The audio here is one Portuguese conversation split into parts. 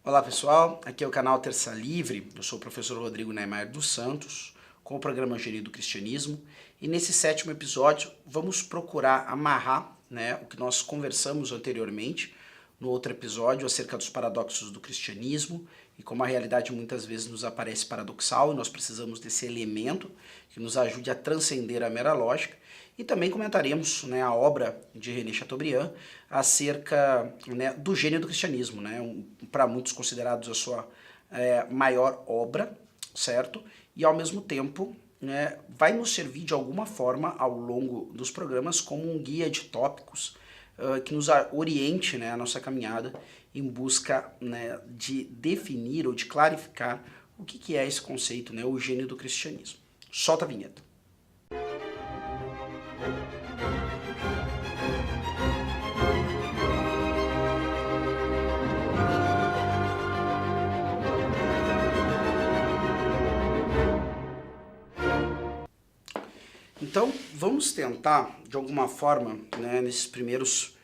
Olá pessoal, aqui é o canal Terça Livre, eu sou o professor Rodrigo Neymar dos Santos, com o programa Gênio do Cristianismo, e nesse 7º episódio vamos procurar amarrar o que nós conversamos anteriormente no outro episódio acerca dos paradoxos do cristianismo e como a realidade muitas vezes nos aparece paradoxal e nós precisamos desse elemento que nos ajude a transcender a mera lógica. E também comentaremos a obra de René Chateaubriand acerca do gênio do cristianismo, para muitos considerados a sua maior obra, certo? E ao mesmo tempo vai nos servir de alguma forma ao longo dos programas como um guia de tópicos que nos oriente a nossa caminhada em busca de definir ou de clarificar o que é esse conceito, o gênio do cristianismo. Solta a vinheta. Então, vamos tentar, de alguma forma, nesses primeiros,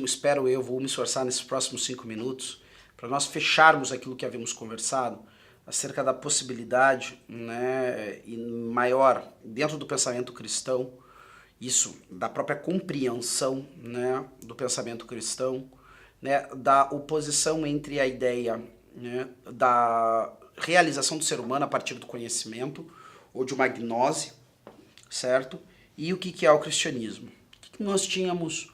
espero eu, vou me esforçar nesses próximos 5 minutos, para nós fecharmos aquilo que havíamos conversado, acerca da possibilidade e maior, dentro do pensamento cristão, isso, da própria compreensão do pensamento cristão, da oposição entre a ideia da realização do ser humano a partir do conhecimento, ou de uma gnose, certo? E o que é o cristianismo? O que nós tínhamos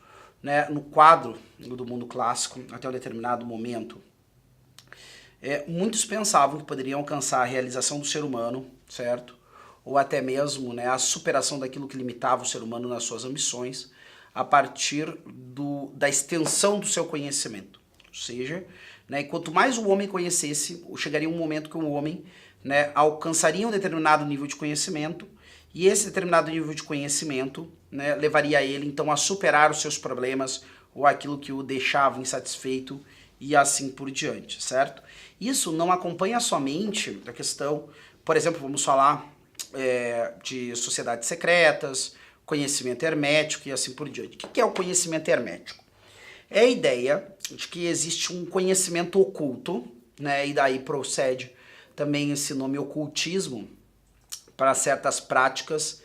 no quadro do mundo clássico até um determinado momento? Muitos pensavam que poderiam alcançar a realização do ser humano, certo? Ou até mesmo a superação daquilo que limitava o ser humano nas suas ambições a partir da extensão do seu conhecimento. Ou seja, quanto mais o homem conhecesse, chegaria um momento que o homem alcançaria um determinado nível de conhecimento e esse determinado nível de conhecimento levaria ele então a superar os seus problemas ou aquilo que o deixava insatisfeito e assim por diante, certo? Isso não acompanha somente a questão, por exemplo, vamos falar de sociedades secretas, conhecimento hermético e assim por diante. O que é o conhecimento hermético? É a ideia de que existe um conhecimento oculto, e daí procede também esse nome ocultismo para certas práticas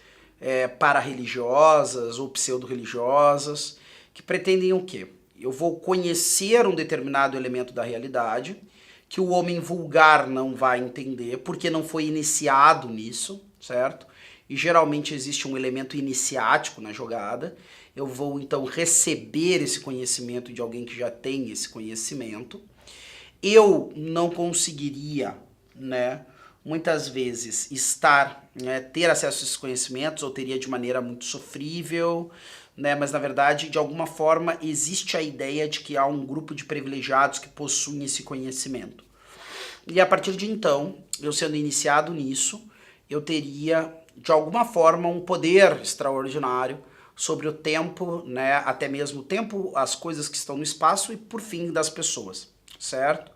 para-religiosas ou pseudo-religiosas, que pretendem o quê? Eu vou conhecer um determinado elemento da realidade, que o homem vulgar não vai entender, porque não foi iniciado nisso, certo? E geralmente existe um elemento iniciático na jogada. Eu vou então receber esse conhecimento de alguém que já tem esse conhecimento. Eu não conseguiria, muitas vezes ter acesso a esses conhecimentos, ou teria de maneira muito sofrível, mas na verdade, de alguma forma, existe a ideia de que há um grupo de privilegiados que possuem esse conhecimento. E a partir de então, eu sendo iniciado nisso, eu teria, de alguma forma, um poder extraordinário sobre o tempo, até mesmo o tempo, as coisas que estão no espaço e, por fim, das pessoas, certo?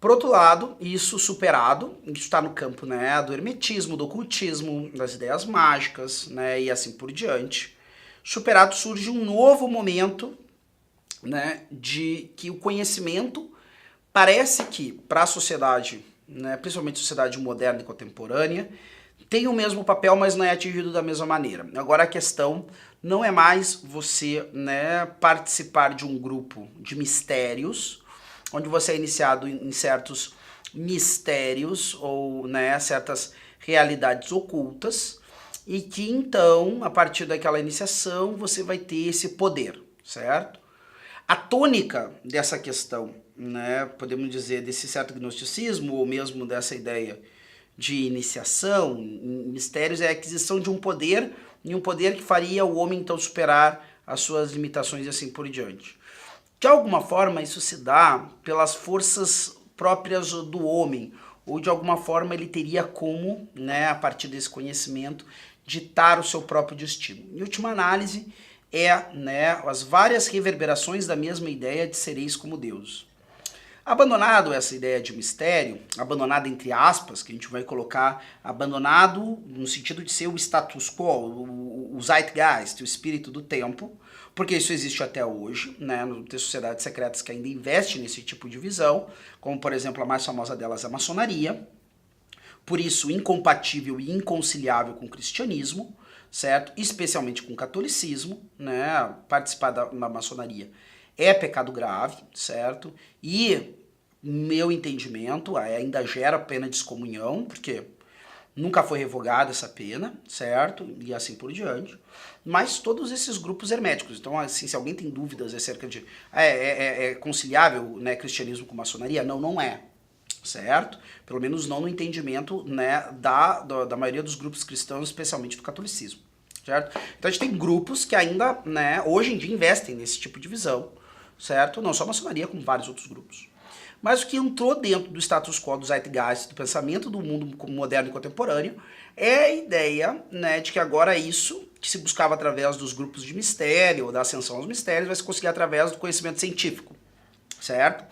Por outro lado, isso superado, isso está no campo do hermetismo, do ocultismo, das ideias mágicas, e assim por diante. Superado surge um novo momento de que o conhecimento parece que, para a sociedade, principalmente a sociedade moderna e contemporânea, tem o mesmo papel, mas não é atingido da mesma maneira. Agora a questão não é mais você participar de um grupo de mistérios, onde você é iniciado em certos mistérios ou certas realidades ocultas, e que então, a partir daquela iniciação, você vai ter esse poder, certo? A tônica dessa questão, podemos dizer, desse certo gnosticismo, ou mesmo dessa ideia de iniciação em mistérios, é a aquisição de um poder, e um poder que faria o homem então superar as suas limitações e assim por diante. De alguma forma, isso se dá pelas forças próprias do homem, ou de alguma forma ele teria como, a partir desse conhecimento, ditar o seu próprio destino. Em última análise, as várias reverberações da mesma ideia de sereis como Deus. Abandonado essa ideia de mistério, abandonado entre aspas, que a gente vai colocar abandonado no sentido de ser o status quo, o zeitgeist, o espírito do tempo, porque isso existe até hoje, né? Tem sociedades secretas que ainda investem nesse tipo de visão, como por exemplo a mais famosa delas é a maçonaria, por isso incompatível e inconciliável com o cristianismo, certo? Especialmente com o catolicismo, né? Participar da maçonaria é pecado grave, certo? E meu entendimento ainda gera pena de excomunhão, porque nunca foi revogada essa pena, certo? E assim por diante. Mas todos esses grupos herméticos. Então, assim, se alguém tem dúvidas acerca de é conciliável, né, cristianismo com maçonaria? Não, não é. Certo? Pelo menos não no entendimento, né, da maioria dos grupos cristãos, especialmente do catolicismo. Certo? Então a gente tem grupos que ainda, né, hoje em dia investem nesse tipo de visão, certo? Não só a maçonaria, como vários outros grupos. Mas o que entrou dentro do status quo, do zeitgeist, do pensamento do mundo moderno e contemporâneo, é a ideia, né, de que agora isso, que se buscava através dos grupos de mistério, ou da ascensão aos mistérios, vai se conseguir através do conhecimento científico, certo?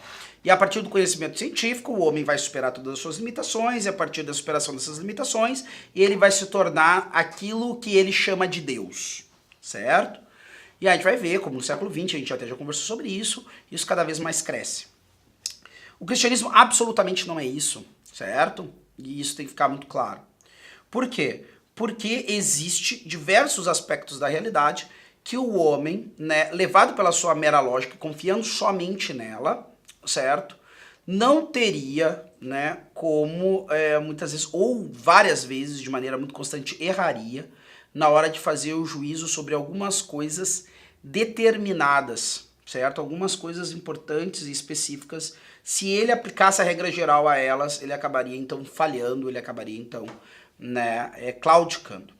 E a partir do conhecimento científico, o homem vai superar todas as suas limitações, e a partir da superação dessas limitações, ele vai se tornar aquilo que ele chama de Deus, certo? E a gente vai ver, como no século XX, a gente até já conversou sobre isso cada vez mais cresce. O cristianismo absolutamente não é isso, certo? E isso tem que ficar muito claro. Por quê? Porque existe diversos aspectos da realidade que o homem, né, levado pela sua mera lógica, confiando somente nela, certo? Não teria, né, como muitas vezes, ou várias vezes, de maneira muito constante, erraria na hora de fazer o juízo sobre algumas coisas determinadas, certo? Algumas coisas importantes e específicas. Se ele aplicasse a regra geral a elas, ele acabaria então falhando, ele acabaria então, né, claudicando.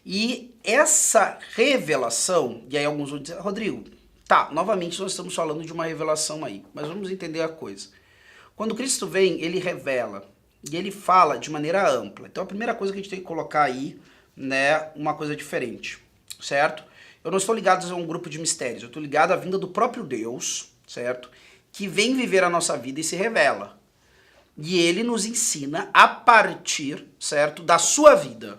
E essa revelação, e aí alguns vão dizer, Rodrigo, tá, novamente nós estamos falando de uma revelação aí, mas vamos entender a coisa. Quando Cristo vem, ele revela, e ele fala de maneira ampla. Então a primeira coisa que a gente tem que colocar aí, né, uma coisa diferente, certo? Eu não estou ligado a um grupo de mistérios, eu estou ligado à vinda do próprio Deus, certo? Que vem viver a nossa vida e se revela. E ele nos ensina a partir, certo, da sua vida,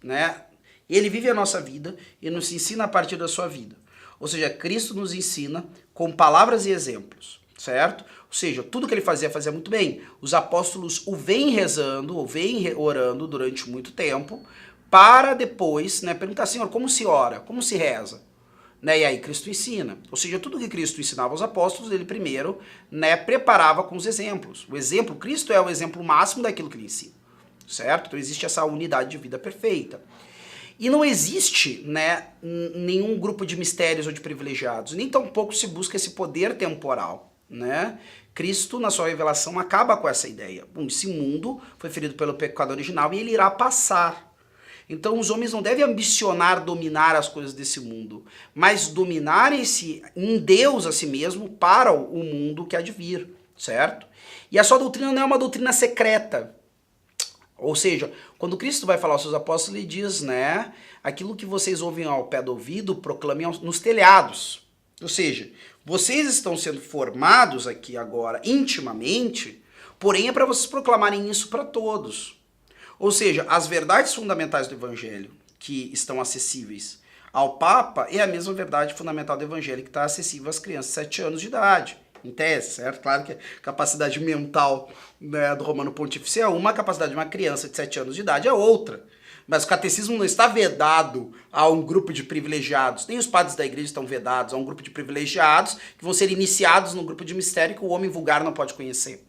né? Ele vive a nossa vida e nos ensina a partir da sua vida. Ou seja, Cristo nos ensina com palavras e exemplos, certo? Ou seja, tudo que ele fazia muito bem. Os apóstolos o vêm rezando, o vêm orando durante muito tempo, para depois, né, perguntar, Senhor, como se ora? Como se reza? Né, e aí Cristo ensina. Ou seja, tudo que Cristo ensinava aos apóstolos, ele primeiro, né, preparava com os exemplos. O exemplo, Cristo é o exemplo máximo daquilo que ele ensina, certo? Então existe essa unidade de vida perfeita. E não existe, né, nenhum grupo de mistérios ou de privilegiados, nem tampouco se busca esse poder temporal, né? Cristo, na sua revelação, acaba com essa ideia. Bom, esse mundo foi ferido pelo pecado original e ele irá passar. Então os homens não devem ambicionar dominar as coisas desse mundo, mas dominar em Deus a si mesmo para o mundo que há de vir, certo? E a sua doutrina não é uma doutrina secreta. Ou seja, quando Cristo vai falar aos seus apóstolos, ele diz, né, aquilo que vocês ouvem ao pé do ouvido, proclamem nos telhados. Ou seja, vocês estão sendo formados aqui agora intimamente, porém é para vocês proclamarem isso para todos. Ou seja, as verdades fundamentais do Evangelho que estão acessíveis ao Papa é a mesma verdade fundamental do Evangelho que está acessível às crianças de 7 anos de idade. Em tese, certo? Claro que a capacidade mental, né, do Romano Pontífice é uma, a capacidade de uma criança de 7 anos de idade é outra. Mas o catecismo não está vedado a um grupo de privilegiados. Nem os padres da igreja estão vedados a um grupo de privilegiados que vão ser iniciados num grupo de mistério que o homem vulgar não pode conhecer.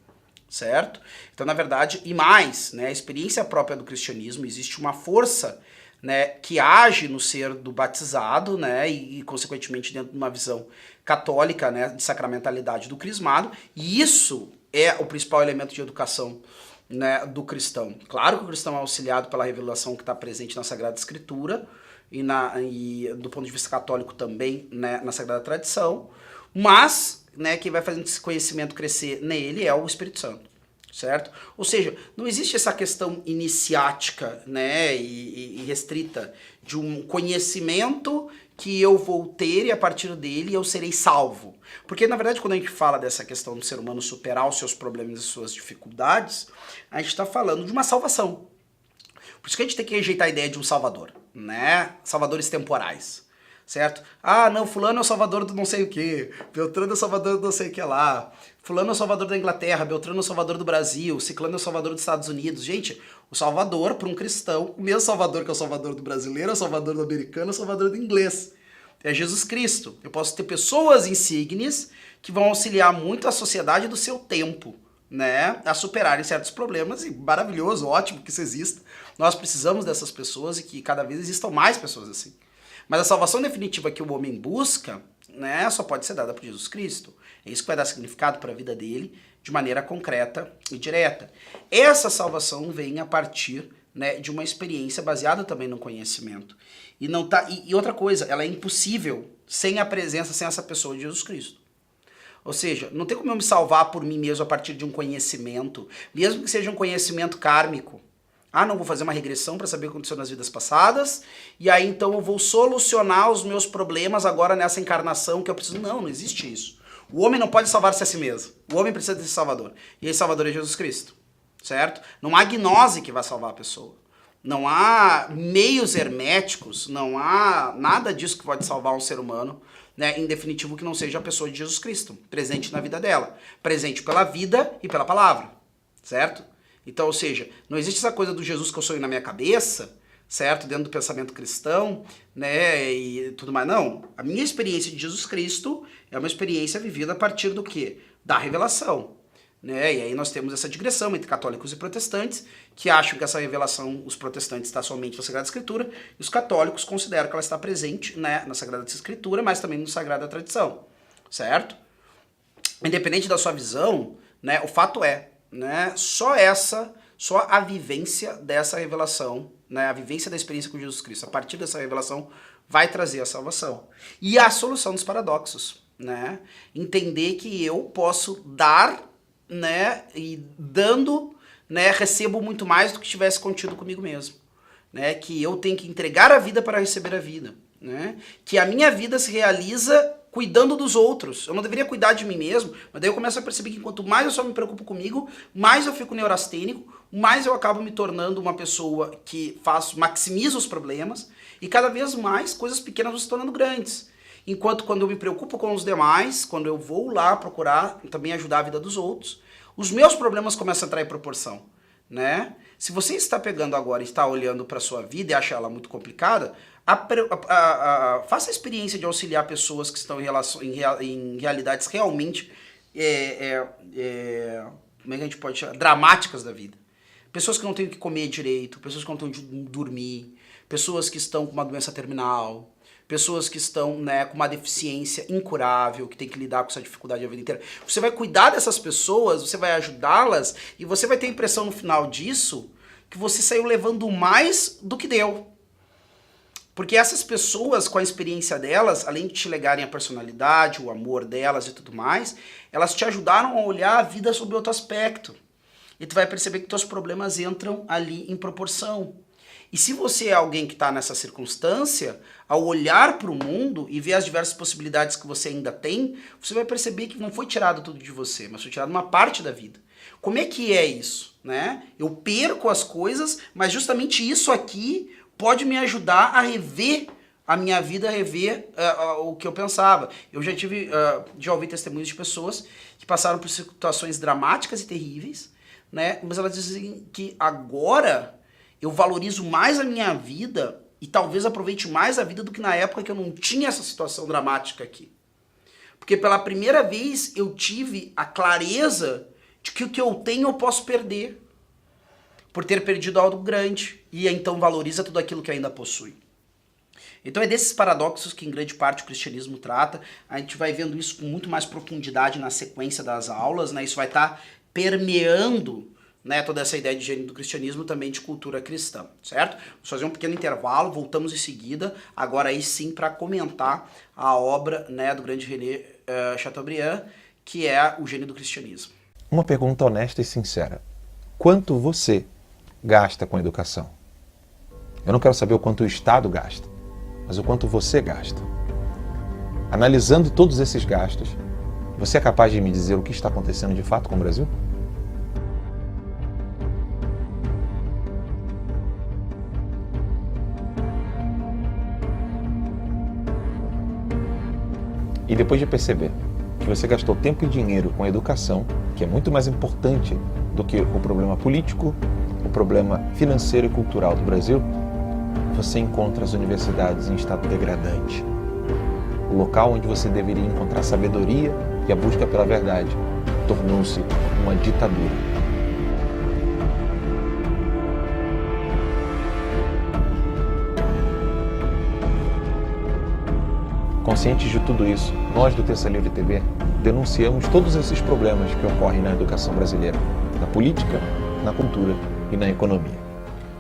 Certo? Então, na verdade, e mais, né, a experiência própria do cristianismo, existe uma força, né, que age no ser do batizado, né, e consequentemente dentro de uma visão católica, né, de sacramentalidade do crismado, e isso é o principal elemento de educação, né, do cristão. Claro que o cristão é auxiliado pela revelação que está presente na Sagrada Escritura e do ponto de vista católico também, né, na Sagrada Tradição, mas, né, quem vai fazendo esse conhecimento crescer nele é o Espírito Santo, certo? Ou seja, não existe essa questão iniciática, né, e restrita de um conhecimento que eu vou ter e a partir dele eu serei salvo. Porque, na verdade, quando a gente fala dessa questão do ser humano superar os seus problemas e suas dificuldades, a gente está falando de uma salvação. Por isso que a gente tem que rejeitar a ideia de um salvador, né? Salvadores temporais. certo? Ah, não, fulano é o salvador do não sei o que, Beltrano é o salvador do não sei o que lá, fulano é o salvador da Inglaterra, Beltrano é o salvador do Brasil, ciclano é o salvador dos Estados Unidos. Gente, o salvador, para um cristão, o mesmo salvador que é o salvador do brasileiro, é o salvador do americano, é o salvador do inglês. É Jesus Cristo. Eu posso ter pessoas insígnes que vão auxiliar muito a sociedade do seu tempo, né, a superarem certos problemas, e maravilhoso, ótimo que isso exista. Nós precisamos dessas pessoas e que cada vez existam mais pessoas assim. Mas a salvação definitiva que o homem busca, né, só pode ser dada por Jesus Cristo. É isso que vai dar significado para a vida dele de maneira concreta e direta. Essa salvação vem a partir, né, de uma experiência baseada também no conhecimento. E outra coisa, ela é impossível sem a presença, sem essa pessoa de Jesus Cristo. Ou seja, não tem como eu me salvar por mim mesmo a partir de um conhecimento, mesmo que seja um conhecimento kármico. Ah, não, vou fazer uma regressão para saber o que aconteceu nas vidas passadas, e aí então eu vou solucionar os meus problemas agora nessa encarnação que eu preciso. Não, não existe isso. O homem não pode salvar-se a si mesmo. O homem precisa desse Salvador. E esse Salvador é Jesus Cristo, certo? Não há gnose que vai salvar a pessoa. Não há meios herméticos, não há nada disso que pode salvar um ser humano, né, em definitivo, que não seja a pessoa de Jesus Cristo, presente na vida dela, presente pela vida e pela palavra, certo? Então, ou seja, não existe essa coisa do Jesus que eu sonho na minha cabeça, certo? Dentro do pensamento cristão, né, e tudo mais. Não, a minha experiência de Jesus Cristo é uma experiência vivida a partir do quê? Da revelação. Né? E aí nós temos essa digressão entre católicos e protestantes, que acham que essa revelação, os protestantes, está somente na Sagrada Escritura, e os católicos consideram que ela está presente, né, na Sagrada Escritura, mas também na Sagrada Tradição, certo? Independente da sua visão, né, o fato é, né, só a vivência dessa revelação, né, a vivência da experiência com Jesus Cristo, a partir dessa revelação, vai trazer a salvação. E a solução dos paradoxos, né? Entender que eu posso dar, né, e dando, né, recebo muito mais do que tivesse contido comigo mesmo, né, que eu tenho que entregar a vida para receber a vida, né, que a minha vida se realiza cuidando dos outros. Eu não deveria cuidar de mim mesmo, mas daí eu começo a perceber que quanto mais eu só me preocupo comigo, mais eu fico neurastênico, mais eu acabo me tornando uma pessoa que maximiza os problemas, e cada vez mais coisas pequenas vão se tornando grandes. Enquanto quando eu me preocupo com os demais, quando eu vou lá procurar também ajudar a vida dos outros, os meus problemas começam a entrar em proporção, né? Se você está pegando agora e está olhando para a sua vida e acha ela muito complicada, faça a experiência de auxiliar pessoas que estão em realidades realmente, como é que a gente pode chamar? Dramáticas da vida. Pessoas que não têm o que comer direito, pessoas que não têm onde dormir, pessoas que estão com uma doença terminal, pessoas que estão, né, com uma deficiência incurável, que tem que lidar com essa dificuldade a vida inteira. Você vai cuidar dessas pessoas, você vai ajudá-las, e você vai ter a impressão no final disso que você saiu levando mais do que deu. Porque essas pessoas, com a experiência delas, além de te legarem a personalidade, o amor delas e tudo mais, elas te ajudaram a olhar a vida sob outro aspecto. E tu vai perceber que teus problemas entram ali em proporção. E se você é alguém que está nessa circunstância, ao olhar para o mundo e ver as diversas possibilidades que você ainda tem, você vai perceber que não foi tirado tudo de você, mas foi tirado uma parte da vida. Como é que é isso, né? Eu perco as coisas, mas justamente isso aqui pode me ajudar a rever a minha vida, a rever o que eu pensava. Eu já ouvi testemunhos de pessoas que passaram por situações dramáticas e terríveis, né? Mas elas dizem que agora eu valorizo mais a minha vida e talvez aproveite mais a vida do que na época que eu não tinha essa situação dramática aqui. Porque pela primeira vez eu tive a clareza de que o que eu tenho eu posso perder. Por ter perdido algo grande. E então valoriza tudo aquilo que ainda possui. Então é desses paradoxos que em grande parte o cristianismo trata. A gente vai vendo isso com muito mais profundidade na sequência das aulas, né? Isso vai estar permeando, né, toda essa ideia de gênero do cristianismo, também de cultura cristã, certo? Vamos fazer um pequeno intervalo, voltamos em seguida, agora aí sim para comentar a obra, né, do grande René Chateaubriand, que é o Gênio do Cristianismo. Uma pergunta honesta e sincera. Quanto você gasta com educação? Eu não quero saber o quanto o Estado gasta, mas o quanto você gasta. Analisando todos esses gastos, você é capaz de me dizer o que está acontecendo de fato com o Brasil? E depois de perceber que você gastou tempo e dinheiro com a educação, que é muito mais importante do que o problema político, o problema financeiro e cultural do Brasil, você encontra as universidades em estado degradante. O local onde você deveria encontrar sabedoria e a busca pela verdade tornou-se uma ditadura. Conscientes de tudo isso, nós do Terça Livre TV denunciamos todos esses problemas que ocorrem na educação brasileira, na política, na cultura e na economia.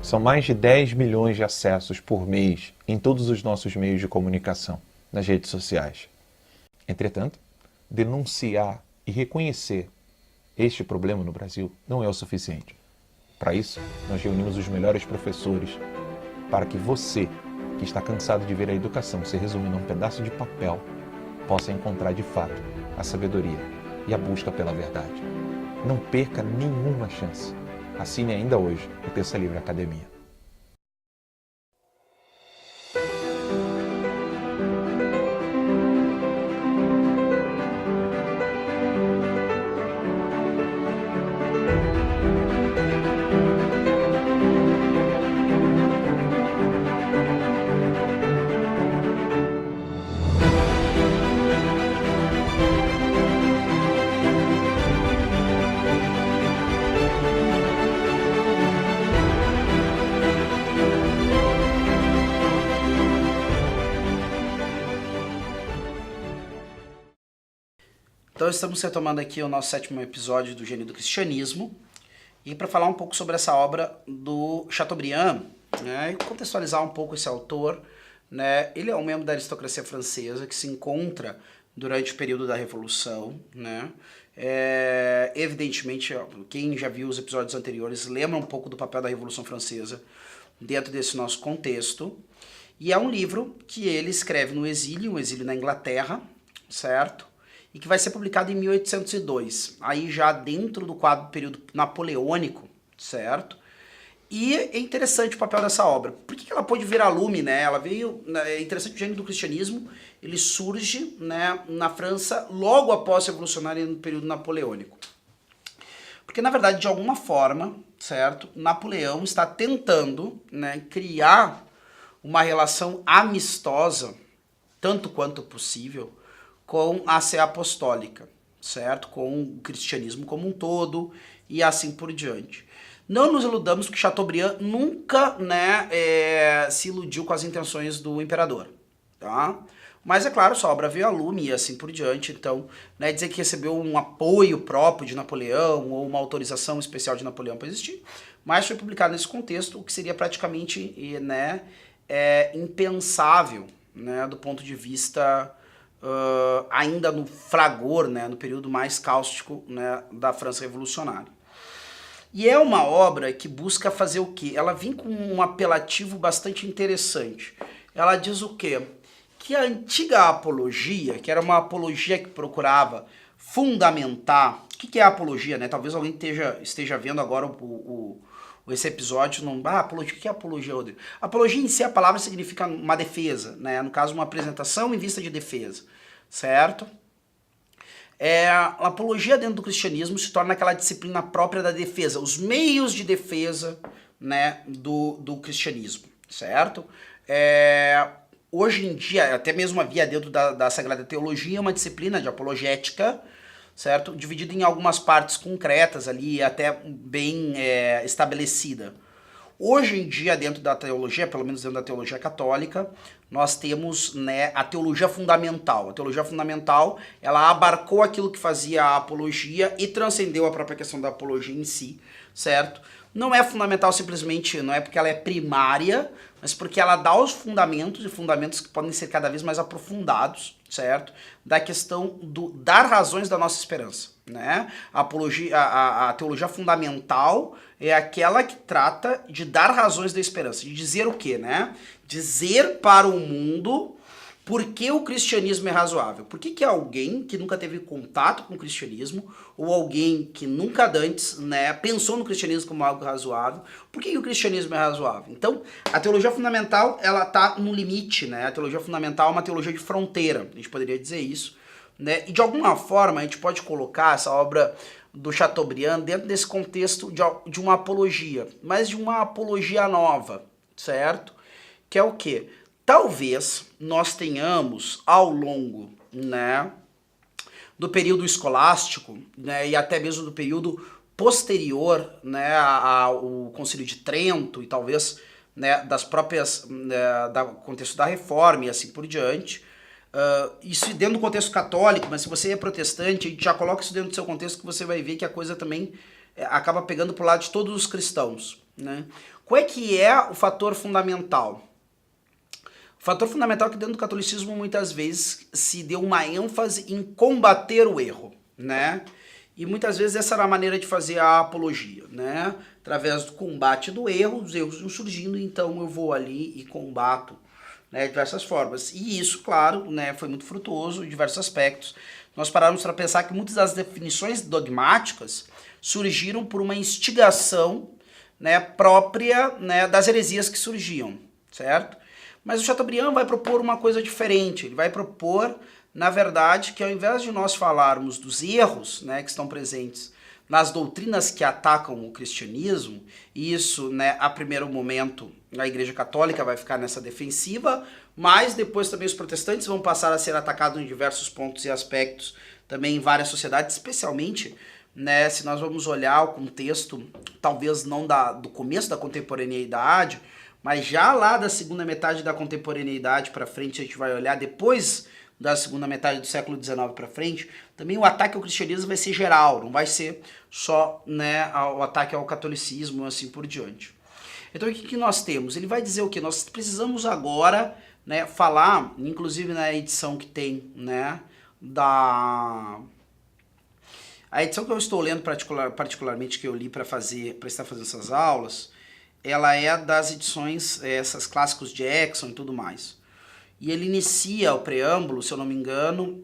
São mais de 10 milhões de acessos por mês em todos os nossos meios de comunicação, nas redes sociais. Entretanto, denunciar e reconhecer este problema no Brasil não é o suficiente. Para isso, nós reunimos os melhores professores para que você, que está cansado de ver a educação se resumir num pedaço de papel, possa encontrar de fato a sabedoria e a busca pela verdade. Não perca nenhuma chance. Assine ainda hoje o Terça Livre Academia. Então estamos retomando aqui o nosso 7º episódio do Gênio do Cristianismo, e para falar um pouco sobre essa obra do Chateaubriand, né, e contextualizar um pouco esse autor, né, ele é um membro da aristocracia francesa que se encontra durante o período da Revolução, né, evidentemente, quem já viu os episódios anteriores lembra um pouco do papel da Revolução Francesa dentro desse nosso contexto, e é um livro que ele escreve no exílio, um exílio na Inglaterra, certo? E que vai ser publicado em 1802, aí já dentro do quadro do período napoleônico, certo? E é interessante o papel dessa obra. Por que ela pôde vir a lume, né? Ela veio, é interessante, o Gênio do Cristianismo, ele surge, né, na França logo após a Revolucionária no período napoleônico. Porque, na verdade, de alguma forma, certo? Napoleão está tentando, né, criar uma relação amistosa, tanto quanto possível, com a Sé Apostólica, certo? Com o cristianismo como um todo e assim por diante. Não nos iludamos que Chateaubriand nunca, né, se iludiu com as intenções do imperador, tá? Mas é claro, sua obra veio a lume e assim por diante, então, né, dizer que recebeu um apoio próprio de Napoleão ou uma autorização especial de Napoleão para existir, mas foi publicado nesse contexto, o que seria praticamente, né, impensável, né, do ponto de vista ainda no fragor, né, no período mais cáustico, né, da França revolucionária. E é uma obra que busca fazer o quê? Ela vem com um apelativo bastante interessante. Ela diz o quê? Que a antiga apologia, que era uma apologia que procurava fundamentar... O que é a apologia, né? Talvez alguém esteja vendo agora esse episódio, apologia, o que é apologia, Rodrigo? Apologia em si, a palavra significa uma defesa, né? No caso, uma apresentação em vista de defesa, certo? A apologia dentro do cristianismo se torna aquela disciplina própria da defesa, os meios de defesa, né, do cristianismo, certo? Hoje em dia, até mesmo havia dentro da Sagrada Teologia uma disciplina de apologética, certo? Dividida em algumas partes concretas ali, até bem estabelecida. Hoje em dia, dentro da teologia, pelo menos dentro da teologia católica, nós temos, né, a teologia fundamental. A teologia fundamental, ela abarcou aquilo que fazia a apologia e transcendeu a própria questão da apologia em si, certo? Não é fundamental simplesmente, não é porque ela é primária, mas porque ela dá os fundamentos, e fundamentos que podem ser cada vez mais aprofundados, certo? Da questão do dar razões da nossa esperança, né? A teologia fundamental é aquela que trata de dar razões da esperança, de dizer o quê, né? Dizer para o mundo por que o cristianismo é razoável. Por que alguém que nunca teve contato com o cristianismo, ou alguém que nunca antes, né, pensou no cristianismo como algo razoável, por que o cristianismo é razoável? Então, a teologia fundamental, ela está no limite, né? A teologia fundamental é uma teologia de fronteira, a gente poderia dizer isso, né? E de alguma forma a gente pode colocar essa obra do Chateaubriand dentro desse contexto de uma apologia, mas de uma apologia nova, certo? Que é o quê? Talvez nós tenhamos ao longo, né, do período escolástico, né, e até mesmo do período posterior, né, ao Concílio de Trento e talvez, né, das próprias, né, do contexto da Reforma e assim por diante. Isso dentro do contexto católico, mas se você é protestante, a gente já coloca isso dentro do seu contexto que você vai ver que a coisa também acaba pegando pro lado de todos os cristãos, né? Qual é que é o fator fundamental? O fator fundamental é que dentro do catolicismo muitas vezes se deu uma ênfase em combater o erro, né? E muitas vezes essa era a maneira de fazer a apologia, né? Através do combate do erro, os erros vão surgindo, então eu vou ali e combato, né, de diversas formas. E isso, claro, né, foi muito frutuoso em diversos aspectos. Nós paramos para pensar que muitas das definições dogmáticas surgiram por uma instigação, né, própria, né, das heresias que surgiam, certo? Mas o Chateaubriand vai propor uma coisa diferente. Ele vai propor, na verdade, que ao invés de nós falarmos dos erros, né, que estão presentes nas doutrinas que atacam o cristianismo, e isso, né, a primeiro momento, a Igreja Católica vai ficar nessa defensiva, mas depois também os protestantes vão passar a ser atacados em diversos pontos e aspectos, também em várias sociedades, especialmente, né, se nós vamos olhar o contexto, talvez não do começo da contemporaneidade, mas já lá da segunda metade da contemporaneidade para frente, a gente vai olhar depois da segunda metade do século XIX para frente, também o ataque ao cristianismo vai ser geral, não vai ser só, né, o ataque ao catolicismo, assim por diante. Então o que nós temos? Ele vai dizer o que? Nós precisamos agora, né, falar, inclusive na edição que tem, né, a edição que eu estou lendo particularmente, que eu li para estar fazendo essas aulas, ela é das edições, essas clássicos de Exxon e tudo mais. E ele inicia o preâmbulo, se eu não me engano,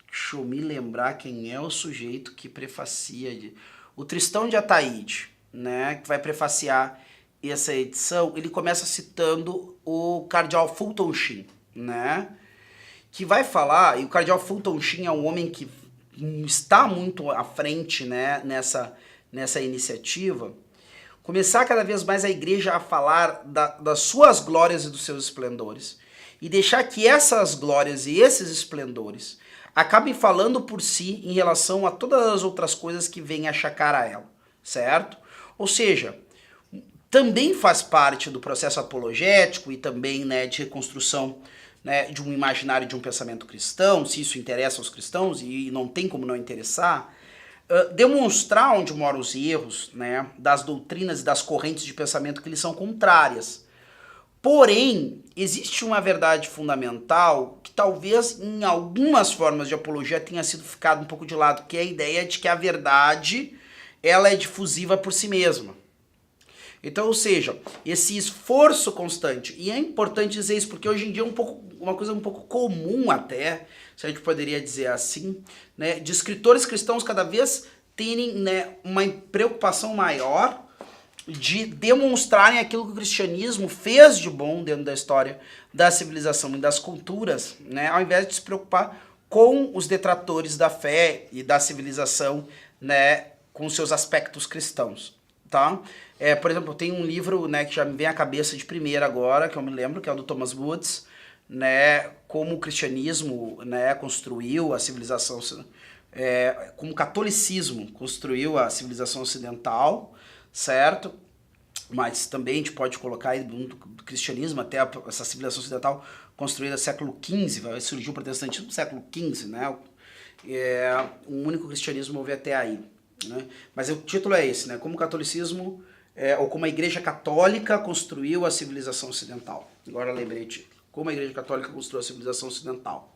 deixa eu me lembrar quem é o sujeito que prefacia. O Tristão de Ataíde, né, que vai prefaciar essa edição. Ele começa citando o cardeal Fulton Sheen, né, que vai falar, e o cardeal Fulton Sheen é um homem que está muito à frente, né, nessa iniciativa, começar cada vez mais a igreja a falar das suas glórias e dos seus esplendores, e deixar que essas glórias e esses esplendores acabem falando por si em relação a todas as outras coisas que vêm achacar a ela, certo? Ou seja, também faz parte do processo apologético e também, né, de reconstrução, né, de um imaginário de um pensamento cristão, se isso interessa aos cristãos, e não tem como não interessar, demonstrar onde moram os erros, né, das doutrinas e das correntes de pensamento que lhes são contrárias. Porém, existe uma verdade fundamental que talvez em algumas formas de apologia tenha sido ficado um pouco de lado, que é a ideia de que a verdade ela é difusiva por si mesma. Então, ou seja, esse esforço constante, e é importante dizer isso porque hoje em dia é uma coisa um pouco comum até, se a gente poderia dizer assim, né, de escritores cristãos cada vez terem, né, uma preocupação maior de demonstrarem aquilo que o cristianismo fez de bom dentro da história da civilização e das culturas, né, ao invés de se preocupar com os detratores da fé e da civilização, né, com seus aspectos cristãos, tá? Por exemplo, tem um livro, né, que já me vem à cabeça de primeira agora, que eu me lembro, que é o do Thomas Woods, né, como o cristianismo, né, construiu a civilização, como o catolicismo construiu a civilização ocidental, certo? Mas também a gente pode colocar aí do cristianismo até essa civilização ocidental construída no século XV, surgiu o protestantismo no século XV, né? Um único cristianismo houve até aí, né? Mas o título é esse, né? Como o catolicismo, ou como a Igreja Católica construiu a civilização ocidental. Agora lembrei o título. Como a Igreja Católica construiu a civilização ocidental.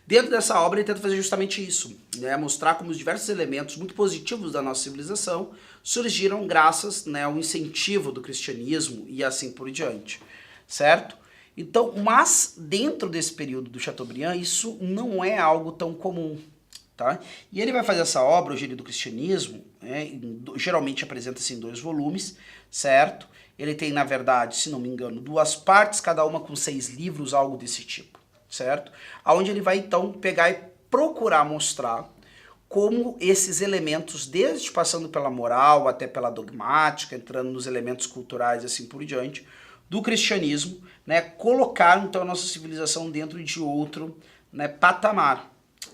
Dentro dessa obra ele tenta fazer justamente isso, né? Mostrar como os diversos elementos muito positivos da nossa civilização surgiram graças, né, ao incentivo do cristianismo e assim por diante, certo? Então, mas dentro desse período do Chateaubriand isso não é algo tão comum, Tá? E ele vai fazer essa obra, O Gênio do Cristianismo, né, geralmente apresenta-se em 2 volumes, certo? Ele tem, na verdade, se não me engano, 2 partes, cada uma com 6 livros, algo desse tipo, certo? Onde ele vai, então, pegar e procurar mostrar como esses elementos, desde passando pela moral até pela dogmática, entrando nos elementos culturais e assim por diante, do cristianismo, né, colocaram, então, a nossa civilização dentro de outro, né, patamar,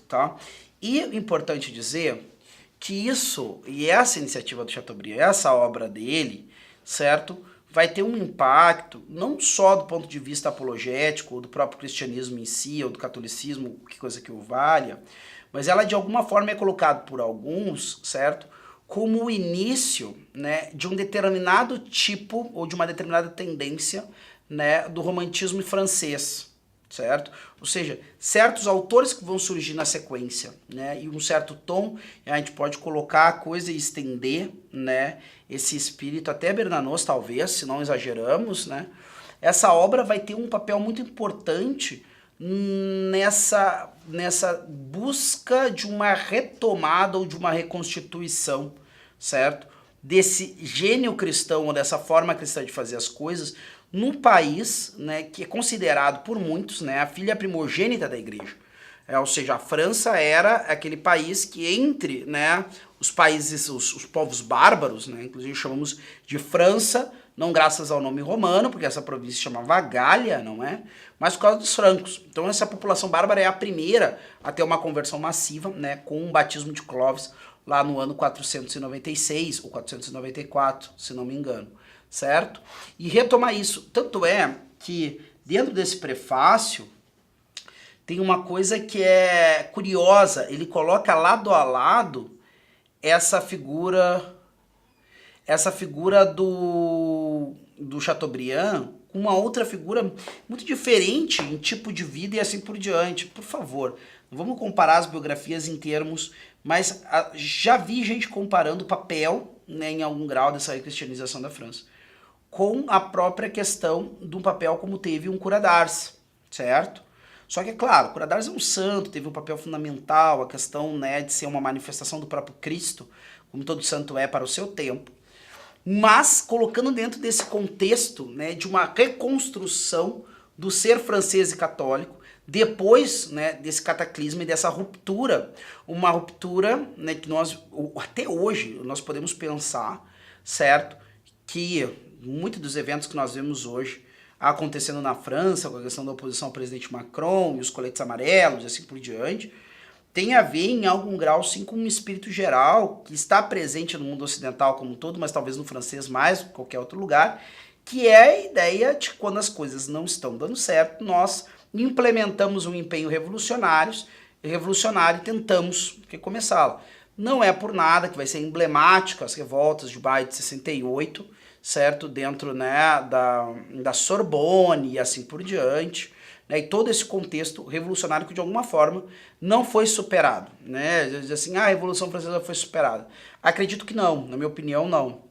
tá? E é importante dizer que isso, e essa iniciativa do Chateaubriand, essa obra dele, certo, vai ter um impacto não só do ponto de vista apologético, ou do próprio cristianismo em si, ou do catolicismo, que coisa que o valha, mas ela de alguma forma é colocada por alguns, certo, como o início, né, de um determinado tipo, ou de uma determinada tendência, né, do romantismo francês, certo? Ou seja, certos autores que vão surgir na sequência, né? E um certo tom, a gente pode colocar a coisa e estender, né? Esse espírito até Bernanos, talvez, se não exageramos, né? Essa obra vai ter um papel muito importante nessa busca de uma retomada ou de uma reconstituição, certo? Desse gênio cristão ou dessa forma cristã de fazer as coisas, num país, né, que é considerado por muitos, né, a filha primogênita da igreja. Ou seja, a França era aquele país que entre, né, os países, os povos bárbaros, né, inclusive chamamos de França, não graças ao nome romano, porque essa província se chamava Gália, não é? Mas por causa dos francos. Então essa população bárbara é a primeira a ter uma conversão massiva, né, com o batismo de Clovis lá no ano 496 ou 494, se não me engano. Certo? E retomar isso. Tanto é que dentro desse prefácio tem uma coisa que é curiosa. Ele coloca lado a lado essa figura do Chateaubriand com uma outra figura muito diferente em tipo de vida e assim por diante. Por favor, não vamos comparar as biografias em termos, mas já vi gente comparando o papel, né, em algum grau dessa cristianização da França com a própria questão do papel como teve um Cura d'Ars, certo? Só que, é claro, Cura d'Ars é um santo, teve um papel fundamental, a questão, né, de ser uma manifestação do próprio Cristo, como todo santo é para o seu tempo, mas colocando dentro desse contexto, né, de uma reconstrução do ser francês e católico, depois, né, desse cataclisma e dessa ruptura, uma ruptura, né, que nós, até hoje, nós podemos pensar, certo, que muitos dos eventos que nós vemos hoje acontecendo na França, com a questão da oposição ao presidente Macron e os coletes amarelos e assim por diante, tem a ver em algum grau sim com um espírito geral que está presente no mundo ocidental como um todo, mas talvez no francês mais, em qualquer outro lugar, que é a ideia de que quando as coisas não estão dando certo, nós implementamos um empenho revolucionário e tentamos recomeçá-lo. Não é por nada que vai ser emblemático as revoltas de maio de 68, certo? Dentro, né, da Sorbonne e assim por diante, né? E todo esse contexto revolucionário que de alguma forma não foi superado, né? Diz assim, a Revolução Francesa foi superada. Acredito que não, na minha opinião não.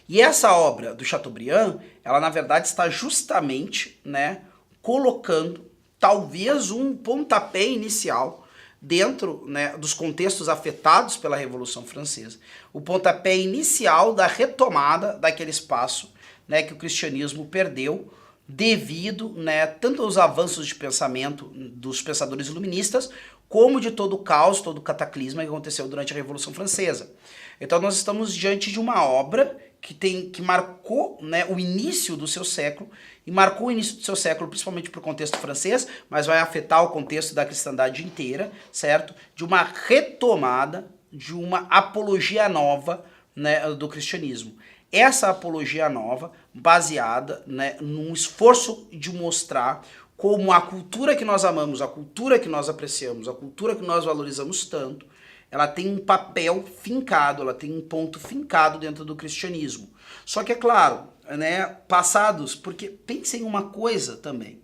E essa obra do Chateaubriand, ela na verdade está justamente, né, colocando talvez um pontapé inicial dentro, né, dos contextos afetados pela Revolução Francesa. O pontapé inicial da retomada daquele espaço, né, que o cristianismo perdeu devido, né, tanto aos avanços de pensamento dos pensadores iluministas, como de todo o caos, todo o cataclisma que aconteceu durante a Revolução Francesa. Então nós estamos diante de uma obra que marcou, né, o início do seu século, e marcou o início do seu século principalmente para o contexto francês, mas vai afetar o contexto da cristandade inteira, certo? De uma retomada, de uma apologia nova, né, do cristianismo. Essa apologia nova, baseada, né, num esforço de mostrar como a cultura que nós amamos, a cultura que nós apreciamos, a cultura que nós valorizamos tanto, ela tem um papel fincado, ela tem um ponto fincado dentro do cristianismo. Só que é claro, né, passados, porque pensem uma coisa também,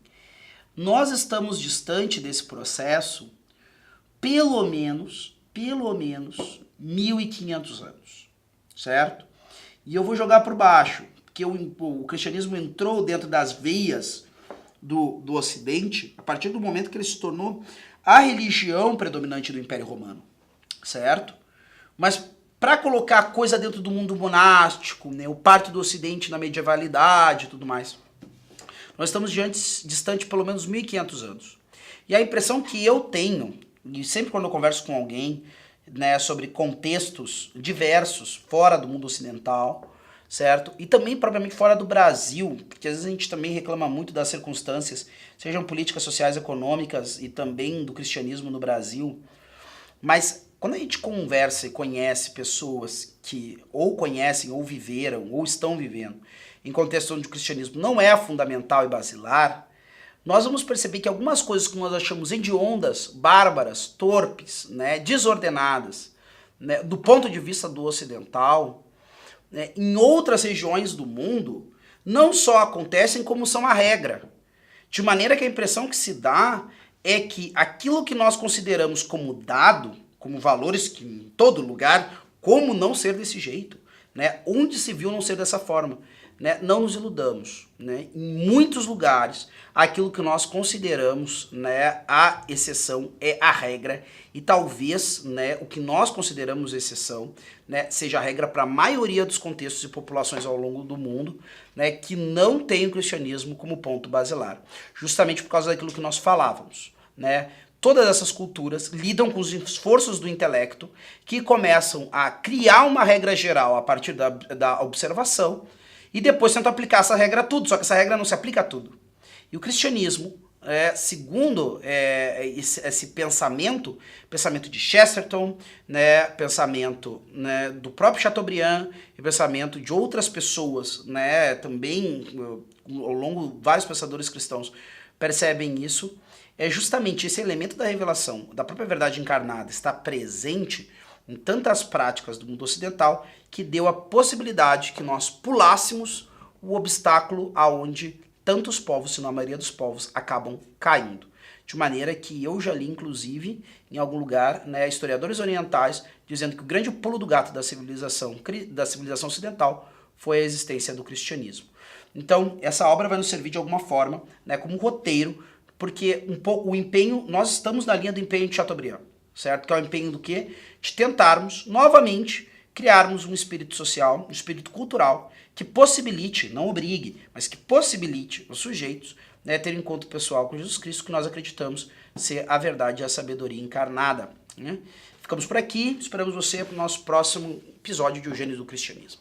nós estamos distante desse processo pelo menos 1.500 anos, certo? E eu vou jogar por baixo, porque o cristianismo entrou dentro das veias do Ocidente a partir do momento que ele se tornou a religião predominante do Império Romano, certo? Mas para colocar a coisa dentro do mundo monástico, né, o parto do Ocidente na medievalidade e tudo mais, nós estamos distante pelo menos 1.500 anos. E a impressão que eu tenho, e sempre quando eu converso com alguém, né, sobre contextos diversos fora do mundo ocidental, certo? E também propriamente fora do Brasil, porque às vezes a gente também reclama muito das circunstâncias, sejam políticas sociais, econômicas e também do cristianismo no Brasil. Mas quando a gente conversa e conhece pessoas que ou conhecem, ou viveram, ou estão vivendo em contexto onde o cristianismo não é fundamental e basilar, nós vamos perceber que algumas coisas que nós achamos hediondas, bárbaras, torpes, né, desordenadas, né, do ponto de vista do ocidental, né, em outras regiões do mundo, não só acontecem como são a regra. De maneira que a impressão que se dá é que aquilo que nós consideramos como dado, como valores que em todo lugar, como não ser desse jeito, né? Onde se viu não ser dessa forma, né? Não nos iludamos, né? Em muitos lugares, aquilo que nós consideramos, né, a exceção é a regra, e talvez, né, o que nós consideramos exceção, né, seja a regra para a maioria dos contextos e populações ao longo do mundo, né, que não tem o cristianismo como ponto basilar, justamente por causa daquilo que nós falávamos, né? Todas essas culturas lidam com os esforços do intelecto que começam a criar uma regra geral a partir da observação e depois tentam aplicar essa regra a tudo, só que essa regra não se aplica a tudo. E o cristianismo, segundo esse pensamento de Chesterton, né, pensamento, né, do próprio Chateaubriand e pensamento de outras pessoas, né, também ao longo vários pensadores cristãos percebem isso, é justamente esse elemento da revelação, da própria verdade encarnada, está presente em tantas práticas do mundo ocidental que deu a possibilidade que nós pulássemos o obstáculo aonde tantos povos, se não a maioria dos povos, acabam caindo. De maneira que eu já li, inclusive, em algum lugar, né, historiadores orientais dizendo que o grande pulo do gato da civilização ocidental foi a existência do cristianismo. Então, essa obra vai nos servir de alguma forma, né, como um roteiro, porque um pouco o empenho, nós estamos na linha do empenho de Chateaubriand, certo? Que é o empenho do quê? De tentarmos, novamente, criarmos um espírito social, um espírito cultural, que possibilite, não obrigue, mas que possibilite os sujeitos, né, ter um encontro pessoal com Jesus Cristo, que nós acreditamos ser a verdade e a sabedoria encarnada, né? Ficamos por aqui, esperamos você para o nosso próximo episódio de O Gênio do Cristianismo.